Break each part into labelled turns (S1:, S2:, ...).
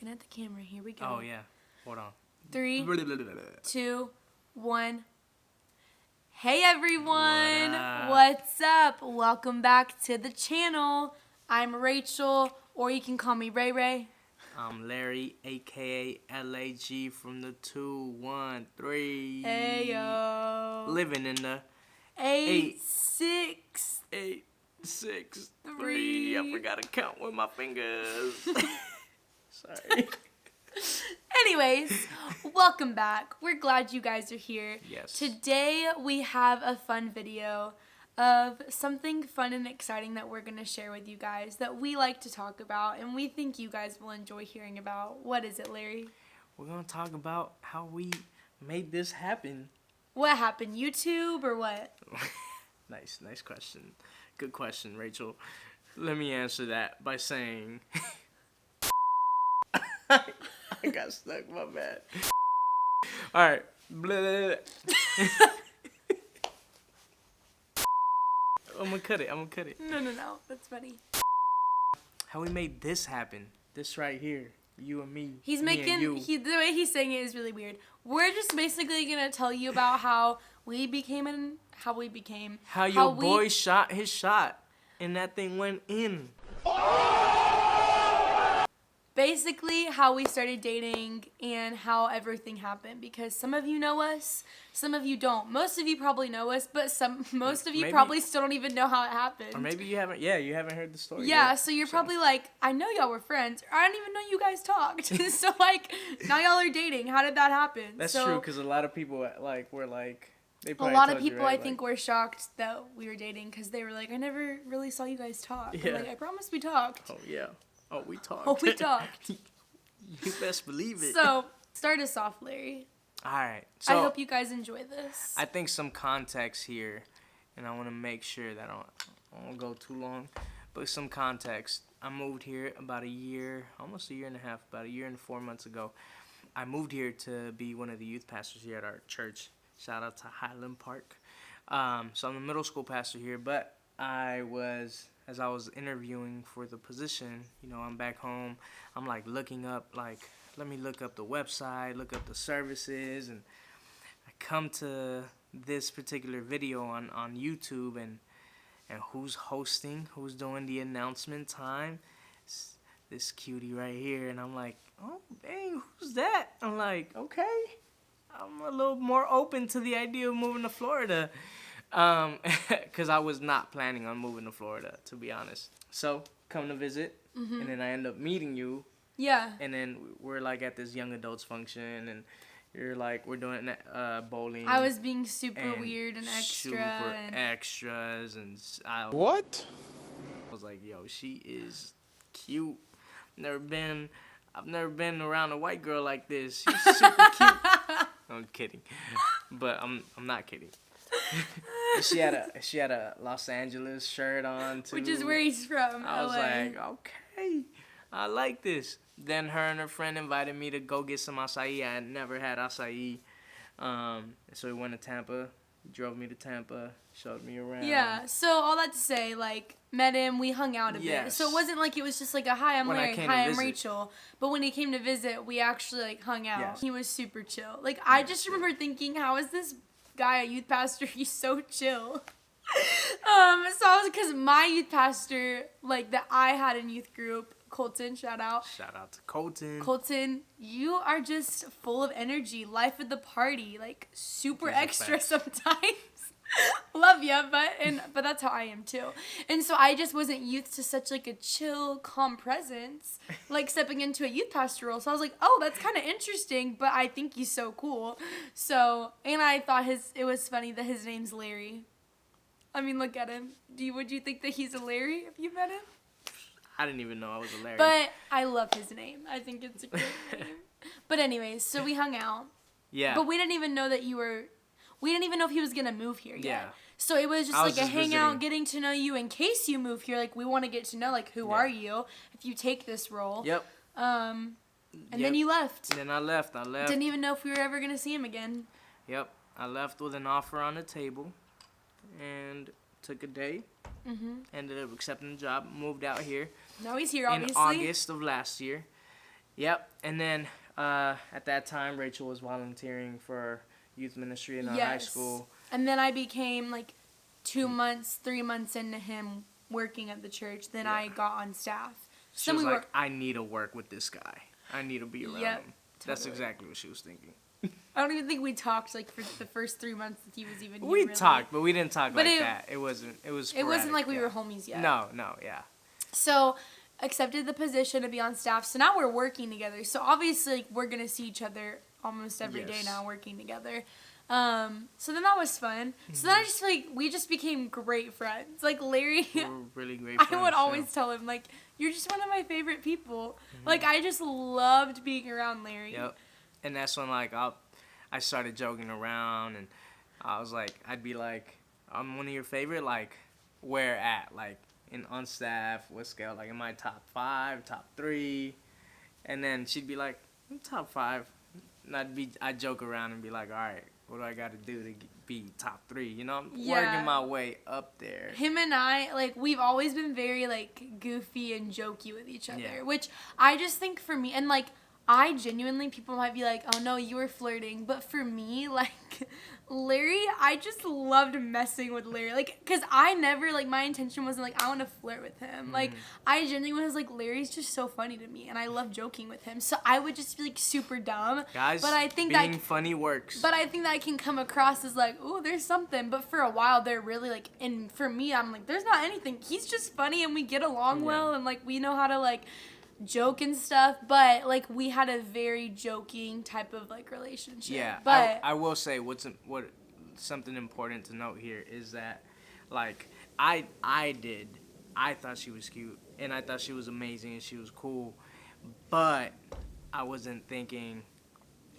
S1: looking at the camera. Here we go.
S2: Oh, yeah. Hold on.
S1: 3, 2, 1. Hey, everyone. What's up? Welcome back to the channel. I'm Rachel, or you can call me Ray Ray.
S2: I'm Larry, a.k.a. LAG from the 213.
S1: Hey, yo.
S2: Living in the
S1: 8, 6,
S2: 8, 6, 3. I forgot to count with my fingers. Sorry.
S1: Anyways, welcome back. We're glad you guys are here.
S2: Yes.
S1: Today we have a fun video of something fun and exciting that we're going to share with you guys that we like to talk about and we think you guys will enjoy hearing about. What is it, Larry?
S2: We're going to talk about how we made this happen.
S1: What happened? YouTube or what?
S2: Nice question. Good question, Rachel. Let me answer that by saying... I got stuck, my bad. Alright. I'm gonna cut it.
S1: No. That's funny.
S2: How we made this happen. This right here. You and me.
S1: He's
S2: me
S1: making,
S2: and you.
S1: the way he's saying it is really weird. We're just basically going to tell you about how we became.
S2: How your boy shot his shot and that thing went in.
S1: Basically, how we started dating and how everything happened. Because some of you know us, some of you don't. Most of you probably know us, but most of you probably still don't even know how it happened.
S2: Or maybe you haven't. Yeah, you haven't heard the story.
S1: Yeah,
S2: yet,
S1: so you're probably like, I know y'all were friends. Or I didn't even know you guys talked. So like, now y'all are dating. How did that happen?
S2: That's true, because a lot of people were like. They
S1: a lot of people, I think, were shocked that we were dating because they were like, I never really saw you guys talk.
S2: Yeah.
S1: Like, I promise we talked.
S2: Oh yeah. Oh, we talked.
S1: Oh, we talked.
S2: You best believe it.
S1: So, start us off, Larry.
S2: All right. So,
S1: I hope you guys enjoy this.
S2: I think some context here, and I want to make sure that I don't go too long, but some context. I moved here about almost a year and a half, about a year and 4 months ago. I moved here to be one of the youth pastors here at our church. Shout out to Highland Park. So I'm the middle school pastor here, but as I was interviewing for the position, I'm back home. I'm like looking up, let me look up the website, look up the services, and I come to this particular video on YouTube, and who's hosting, who's doing the announcement time? It's this cutie right here, and I'm like, oh, dang, who's that? I'm like, okay. I'm a little more open to the idea of moving to Florida. Because I was not planning on moving to Florida, to be honest. So, come to visit, and then I end up meeting you.
S1: Yeah.
S2: And then we're, like, at this young adults function, and you're, like, we're doing bowling.
S1: I was being super weird and extra.
S2: Extras, and
S3: What?
S2: I was like, yo, she is cute. I've never been around a white girl like this. She's super cute. I'm kidding. But I'm not kidding. she had a Los Angeles shirt on too,
S1: which is where he's from.
S2: I was like, okay, I like this. Then her and her friend invited me to go get some acai. I had never had acai, so we went to Tampa. He drove me to Tampa, showed me around.
S1: Yeah. So all that to say, like, met him, we hung out a bit. So it wasn't like it was just like a hi, I'm Larry, hi, I'm Rachel. But when he came to visit, we actually like hung out. Yes. He was super chill. Like I just remember thinking, how is this guy a youth pastor? He's so chill. So because my youth pastor, like that I had in youth group, Colton, shout out
S2: to Colton.
S1: Colton, you are just full of energy, life of the party, like super extra sometimes. Love ya, but that's how I am too. And so I just wasn't used to such like a chill, calm presence, like stepping into a youth pastor role. So I was like, oh, that's kind of interesting, but I think he's so cool. So, and I thought it was funny that his name's Larry. I mean, look at him. Would you think that he's a Larry if you met him?
S2: I didn't even know I was a Larry.
S1: But I love his name. I think it's a great name. But anyways, so we hung out.
S2: Yeah.
S1: But we didn't even know that we didn't even know if he was going to move here yet. Yeah. So it was just like a hangout, getting to know you in case you move here. Like, we want to get to know, like, who are you if you take this role.
S2: Yep.
S1: And then you left.
S2: Then I left.
S1: Didn't even know if we were ever going to see him again.
S2: Yep. I left with an offer on the table and took a day. Ended up accepting the job, moved out here.
S1: Now he's here, obviously.
S2: In August of last year. Yep. And then at that time, Rachel was volunteering for youth ministry in our high school.
S1: And then I became like 2 months, 3 months into him working at the church. Then I got on staff.
S2: She was like, I need to work with this guy. I need to be around him.
S1: Totally.
S2: That's exactly what she was thinking.
S1: I don't even think we talked like for the first 3 months that he was even here.
S2: We talked, but we didn't talk like that. It wasn't. It was.
S1: Sporadic, it wasn't like we were homies yet.
S2: No, yeah.
S1: So, accepted the position to be on staff. So now we're working together. So obviously, like, we're gonna see each other almost every day now, working together. So then that was fun. Mm-hmm. So then I just feel like we just became great friends. Like Larry,
S2: we were really great friends.
S1: I would always tell him like, "You're just one of my favorite people." Mm-hmm. Like I just loved being around Larry.
S2: Yep. And that's when like I started joking around, and I was like, I'd be like, I'm one of your favorite, like, where at? Like, on staff, what scale? Like, am I top 5, top 3? And then she'd be like, I'm top 5. And I'd joke around and be like, all right, what do I got to do to be top 3? You know, I'm working my way up there.
S1: Him and I, like, we've always been very, like, goofy and jokey with each other, which I just think for me, and, like, I genuinely, people might be like, oh no, you were flirting. But for me, like, Larry, I just loved messing with Larry. Like, because I never, like, my intention wasn't, like, I want to flirt with him. Mm. Like, I genuinely was like, Larry's just so funny to me. And I love joking with him. So I would just be, like, super dumb.
S2: Guys,
S1: but I think
S2: being funny works.
S1: But I think that I can come across as, like, oh, there's something. But for a while, they're really, like, and for me, I'm like, there's not anything. He's just funny and we get along well. And, like, we know how to, like, joke and stuff, but like we had a very joking type of like relationship.
S2: Yeah,
S1: but
S2: I will say what something important to note here is that like I thought she was cute and I thought she was amazing and she was cool, but I wasn't thinking,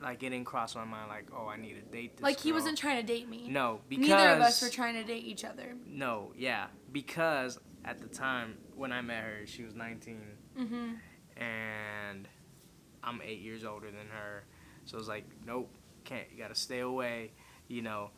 S2: like, it didn't cross my mind like, oh, I need to date this
S1: like
S2: girl.
S1: He wasn't trying to date me.
S2: No, because
S1: neither of us were trying to date each other.
S2: No, yeah, because at the time when I met her, she was 19. Mm-hmm. And I'm 8 years older than her, so it was like, nope, can't. You gotta stay away, you know.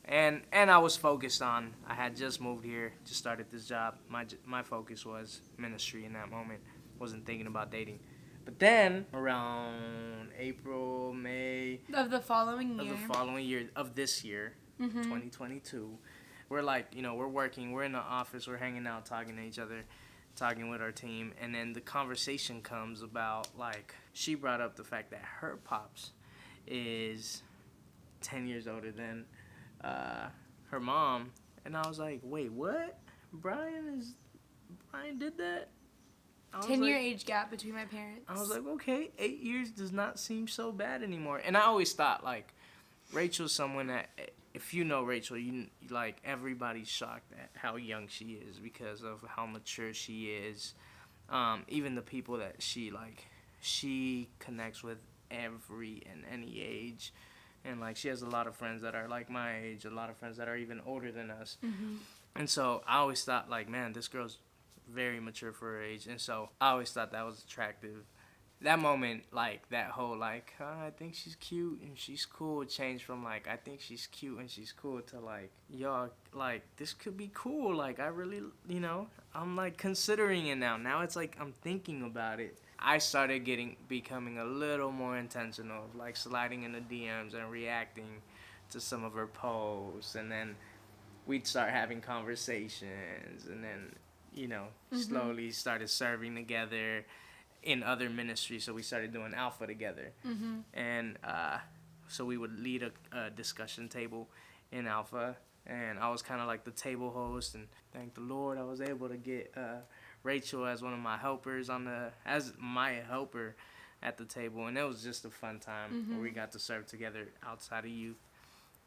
S2: And I was focused on. I had just moved here, just started this job. My focus was ministry in that moment. Wasn't thinking about dating. But then around April, May
S1: of the following
S2: year of this year, 2022, we're like, you know, we're working, we're in the office, we're hanging out, talking to each other, talking with our team, and then the conversation comes about, like, she brought up the fact that her pops is 10 years older than her mom, and I was like, wait, what? Brian did that?
S1: 10-year age gap between my parents.
S2: I was like, okay, 8 years does not seem so bad anymore. And I always thought, like, Rachel's someone that, if you know Rachel, you like, everybody's shocked at how young she is because of how mature she is. Even the people that she connects with every and any age. And, like, she has a lot of friends that are, like, my age, a lot of friends that are even older than us. Mm-hmm. And so I always thought, like, man, this girl's very mature for her age. And so I always thought that was attractive. That moment, like, that whole, like, I think she's cute and she's cool, changed from, like, I think she's cute and she's cool to, like, yo, like, this could be cool. Like, I really, you know, I'm, like, considering it now. Now it's, like, I'm thinking about it. I started becoming a little more intentional, like, sliding in the DMs and reacting to some of her posts. And then we'd start having conversations. And then, you know, slowly started serving together in other ministries, so we started doing Alpha together. Mm-hmm. And so we would lead a discussion table in Alpha, and I was kind of like the table host, and thank the Lord I was able to get Rachel as one of my helpers as my helper at the table, and it was just a fun time where we got to serve together outside of youth,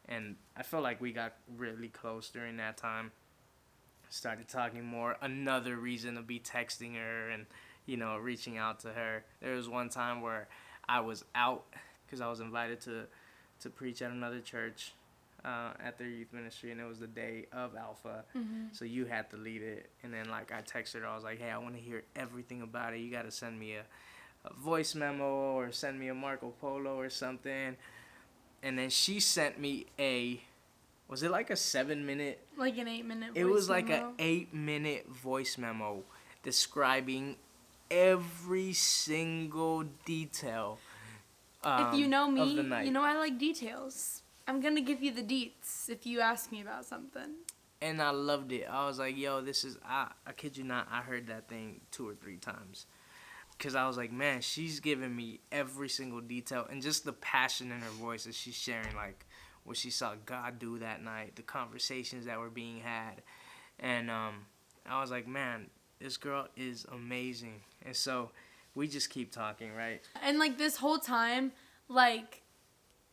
S2: and I felt like we got really close during that time. Started talking more, another reason to be texting her and, you know, reaching out to her. There was one time where I was out because I was invited to preach at another church at their youth ministry, and it was the day of Alpha. Mm-hmm. So you had to lead it. And then, like, I texted her. I was like, hey, I want to hear everything about it. You got to send me a voice memo or send me a Marco Polo or something. And then she sent me was it like a 7-minute?
S1: Like an 8-minute voice memo?
S2: It was like an 8-minute voice memo describing every single detail
S1: If you know
S2: of the
S1: me,
S2: night.
S1: you know I like details. I'm gonna give you the deets if you ask me about something.
S2: And I loved it. I was like, yo, this is, I kid you not, I heard that thing 2 or 3 times. Because I was like, man, she's giving me every single detail. And just the passion in her voice as she's sharing, like, what she saw God do that night, the conversations that were being had. And I was like, man, this girl is amazing. And so we just keep talking, right?
S1: And like this whole time, like,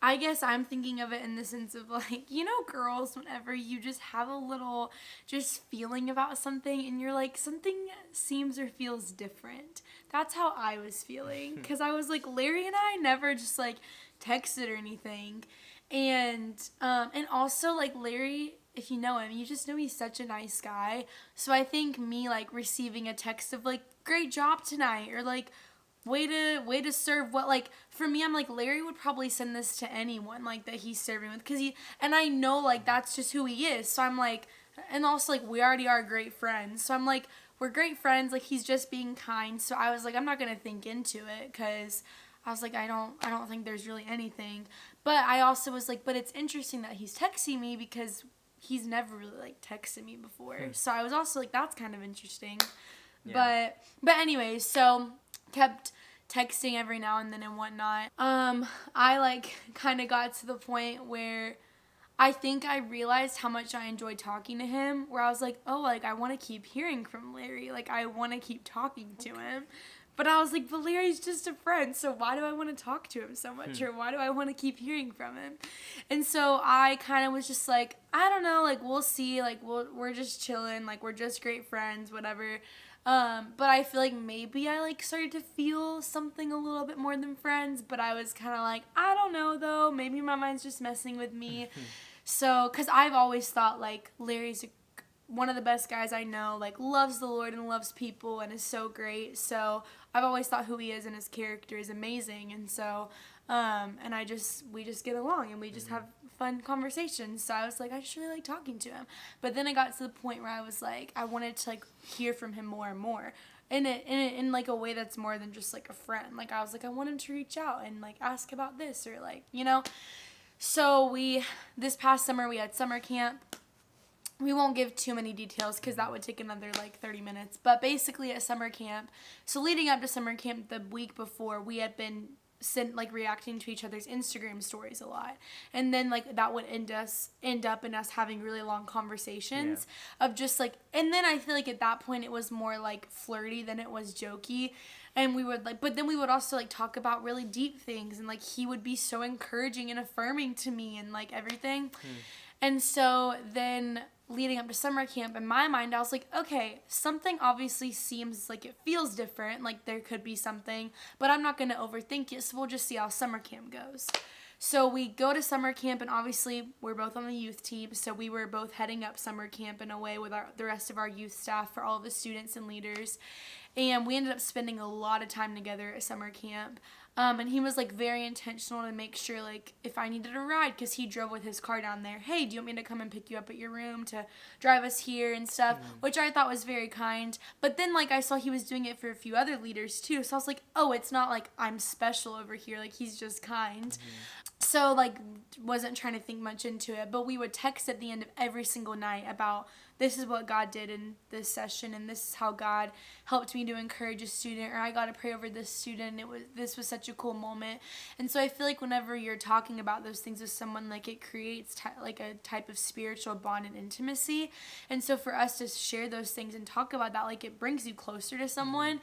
S1: I guess I'm thinking of it in the sense of like, you know, girls, whenever you just have a little just feeling about something and you're like, something seems or feels different. That's how I was feeling. Because I was like, Larry and I never just like texted or anything. And also like Larry, if you know him, you just know he's such a nice guy. So I think me like receiving a text of like, great job tonight, or like, way to serve, what, like, for me, I'm like, Larry would probably send this to anyone like that he's serving with, because and I know like that's just who he is. So I'm like, and also like we already are great friends, so I'm like, we're great friends, like he's just being kind. So I was like, I'm not gonna think into it, because I was like, I don't think there's really anything. But I also was like, but it's interesting that he's texting me, because he's never really like texted me before. So I was also like, that's kind of interesting.
S2: Yeah.
S1: But anyways, so kept texting every now and then and whatnot. I like kind of got to the point where I think I realized how much I enjoyed talking to him, where I was like, oh, like I want to keep hearing from Larry, like I want to keep talking to him. But I was like, but Larry's just a friend, so why do I want to talk to him so much, or why do I want to keep hearing from him? And so I kind of was just like, I don't know, like we'll see, like we're just chilling, like we're just great friends, whatever. But I feel like maybe I like started to feel something a little bit more than friends, but I was kind of like, I don't know though, maybe my mind's just messing with me. So, cause I've always thought like Larry's one of the best guys I know, like loves the Lord and loves people and is so great. So I've always thought who he is and his character is amazing. And so, and we just get along and we just have fun conversations. So I was like, I just really like talking to him. But then I got to the point where I was like, I wanted to like hear from him more and more. In like a way that's more than just like a friend. Like I was like, I wanted to reach out and like ask about this, or like, you know. So this past summer we had summer camp. We won't give too many details because that would take another like 30 minutes. But basically at summer camp, so leading up to summer camp the week before, we had been reacting to each other's Instagram stories a lot. And then like that would end up in us having really long conversations of just like, and then I feel like at that point it was more like flirty than it was jokey. And we would like, but then we would also like talk about really deep things, and like he would be so encouraging and affirming to me and like everything. And so then leading up to summer camp, in my mind, I was like, okay, something obviously seems like it feels different, like there could be something, but I'm not going to overthink it, so we'll just see how summer camp goes. So we go to summer camp, and obviously we're both on the youth team, so we were both heading up summer camp in a way with the rest of our youth staff for all of the students and leaders. And we ended up spending a lot of time together at summer camp. And he was like very intentional to make sure like if I needed a ride, because he drove with his car down there, hey, do you want me to come and pick you up at your room to drive us here and stuff, which I thought was very kind. But then like I saw he was doing it for a few other leaders too, so I was like, oh, it's not like I'm special over here, like he's just kind. So like wasn't trying to think much into it, but we would text at the end of every single night about this is what God did in this session, and this is how God helped me to encourage a student, or I got to pray over this student. This was such a cool moment. And so I feel like whenever you're talking about those things with someone, like it creates like a type of spiritual bond and intimacy. And so for us to share those things and talk about that, like it brings you closer to someone.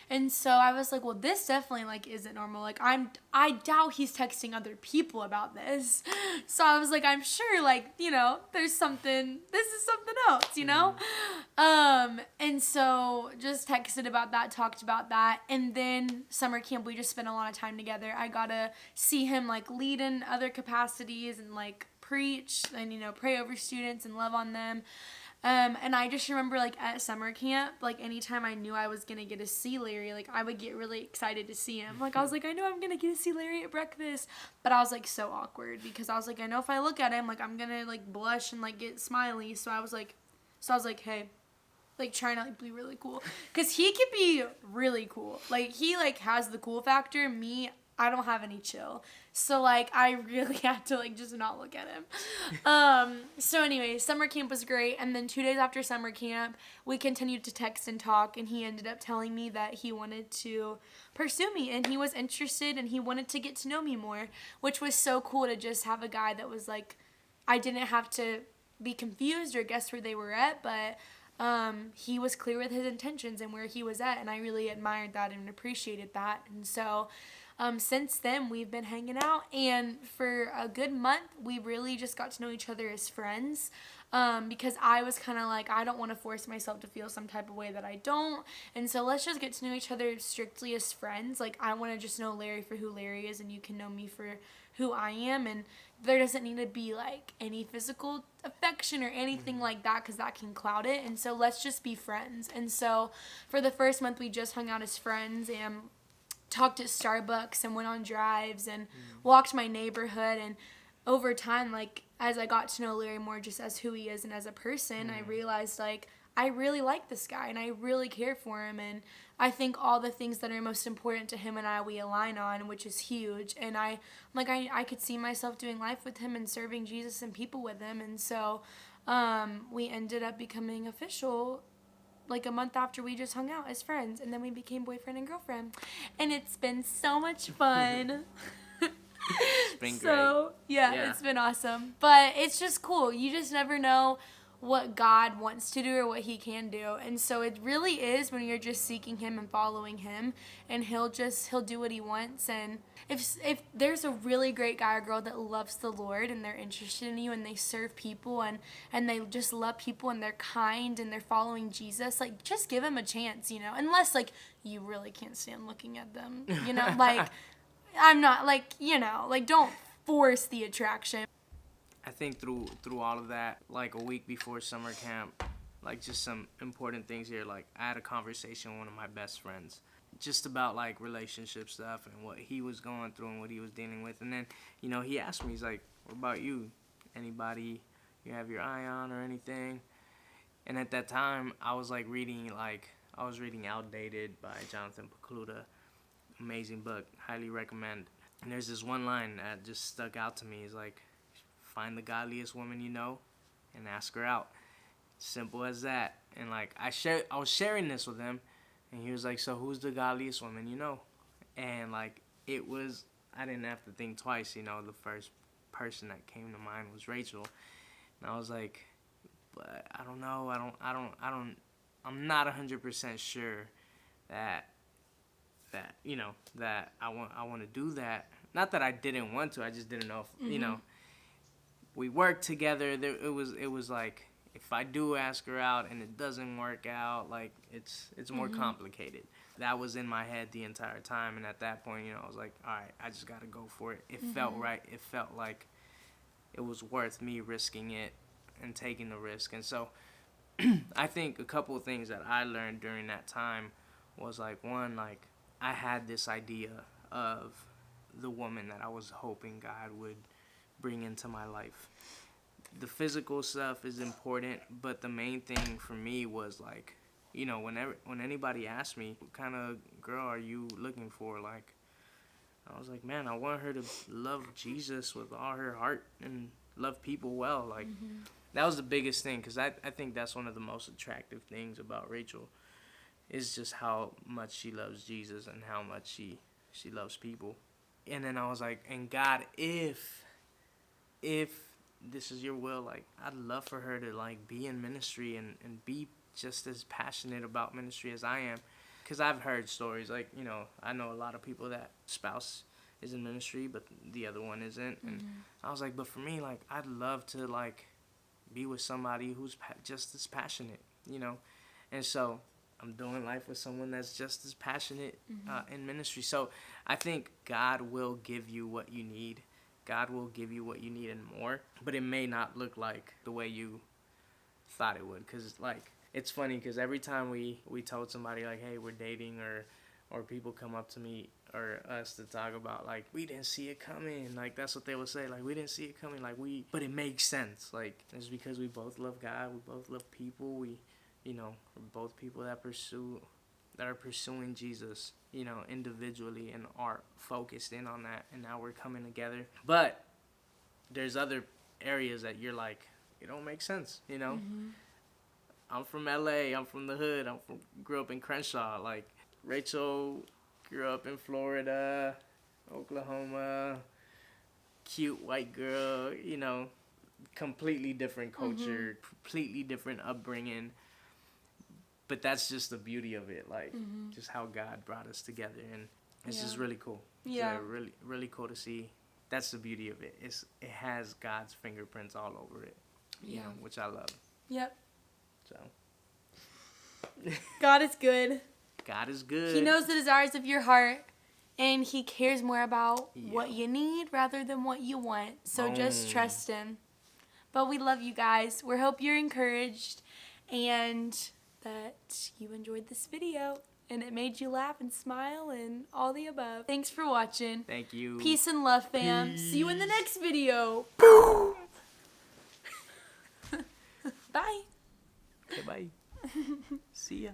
S1: And so I was like, well, this definitely like isn't normal. Like I doubt he's texting other people about this. So I was like, I'm sure like, you know, this is something else, you know? And so just texted about that, talked about that. And then summer camp, we just spent a lot of time together. I got to see him like lead in other capacities and like preach and, you know, pray over students and love on them. And I just remember, like, at summer camp, like, anytime I knew I was going to get to see Larry, like, I would get really excited to see him. Like, I was like, I know I'm going to get to see Larry at breakfast. But I was, like, so awkward because I was like, I know if I look at him, like, I'm going to, like, blush and, like, get smiley. So I was like, hey, like trying to like be really cool, because he could be really cool. Like he like has the cool factor. Me, I don't have any chill. So like I really had to like just not look at him. So anyway, summer camp was great, and then 2 days after summer camp, we continued to text and talk, and he ended up telling me that he wanted to pursue me and he was interested and he wanted to get to know me more, which was so cool to just have a guy that was like, I didn't have to be confused or guess where they were at, but he was clear with his intentions and where he was at, and I really admired that and appreciated that. And so since then, we've been hanging out, and for a good month, we really just got to know each other as friends. Because I was kind of like, I don't want to force myself to feel some type of way that I don't. And so let's just get to know each other strictly as friends. Like, I want to just know Larry for who Larry is, and you can know me for who I am. And there doesn't need to be, like, any physical affection or anything like that, because that can cloud it. And so let's just be friends. And so for the first month, we just hung out as friends and talked at Starbucks and went on drives and walked my neighborhood. And over time, like, as I got to know Larry more just as who he is and as a person, I realized, like, I really like this guy and I really care for him. And I think all the things that are most important to him and I, we align on, which is huge. And I could see myself doing life with him and serving Jesus and people with him. And so we ended up becoming official like a month after we just hung out as friends. And then we became boyfriend and girlfriend. And it's been so much fun.
S2: It's been great.
S1: So, yeah, it's been awesome. But it's just cool. You just never know what God wants to do or what he can do. And so it really is when you're just seeking him and following him, and he'll do what he wants. And if there's a really great guy or girl that loves the Lord and they're interested in you and they serve people and they just love people and they're kind and they're following Jesus, like, just give them a chance, you know, unless like you really can't stand looking at them, you know, like I'm not like, you know, like don't force the attraction.
S2: I think through all of that, like a week before summer camp, like just some important things here. Like I had a conversation with one of my best friends just about like relationship stuff and what he was going through and what he was dealing with. And then, you know, he asked me, he's like, what about you? Anybody you have your eye on or anything? And at that time, I was reading Outdated by Jonathan Pokluda. Amazing book, highly recommend. And there's this one line that just stuck out to me. It's like, find the godliest woman you know and ask her out. Simple as that. And like I was sharing this with him, and he was like, so who's the godliest woman you know? And like I didn't have to think twice, you know, the first person that came to mind was Rachel. And I was like, but I don't know, I'm not 100% sure that you know, that I want to do that. Not that I didn't want to, I just didn't know if, you know, we worked together. It was like, if I do ask her out and it doesn't work out, like it's more complicated. That was in my head the entire time, and at that point, you know, I was like, all right, I just gotta go for it. It felt right. It felt like it was worth me risking it and taking the risk. And so I think a couple of things that I learned during that time was like, one, like I had this idea of the woman that I was hoping God would bring into my life. The physical stuff is important, but the main thing for me was like, you know, when anybody asked me, what kind of girl are you looking for, like, I was like, man, I want her to love Jesus with all her heart and love people well. Like, that was the biggest thing, because I think that's one of the most attractive things about Rachel, is just how much she loves Jesus and how much she loves people. And then I was like, and God, if this is your will, like, I'd love for her to, like, be in ministry and be just as passionate about ministry as I am. Because I've heard stories, like, you know, I know a lot of people that spouse is in ministry, but the other one isn't. And I was like, but for me, like, I'd love to, like, be with somebody who's just as passionate, you know. And so I'm doing life with someone that's just as passionate in ministry. So I think God will give you what you need. God will give you what you need and more, but it may not look like the way you thought it would. Because, like, it's funny because every time we told somebody, like, hey, we're dating, or people come up to me or us to talk about, like, we didn't see it coming. Like, that's what they would say. Like, we didn't see it coming. Like, but it makes sense. Like, it's because we both love God. We both love people. We we're both people that are pursuing Jesus, individually and are focused in on that. And now we're coming together. But there's other areas that you're like, it don't make sense,
S1: Mm-hmm.
S2: I'm from LA, I'm from the hood, grew up in Crenshaw. Like, Rachel grew up in Florida, Oklahoma, cute white girl, completely different culture, completely different upbringing. But that's just the beauty of it, like, just how God brought us together. And it's just really cool.
S1: Yeah.
S2: It's really, really cool to see. That's the beauty of it. It has God's fingerprints all over it, which I love.
S1: Yep.
S2: So.
S1: God is good.
S2: God is good.
S1: He knows the desires of your heart, and he cares more about what you need rather than what you want. So just trust him. But we love you guys. We hope you're encouraged and that you enjoyed this video and it made you laugh and smile and all the above. Thanks for watching.
S2: Thank you.
S1: Peace and love, fam.
S2: Peace.
S1: See you in the next video. Boom. Bye.
S2: Okay, bye. See ya.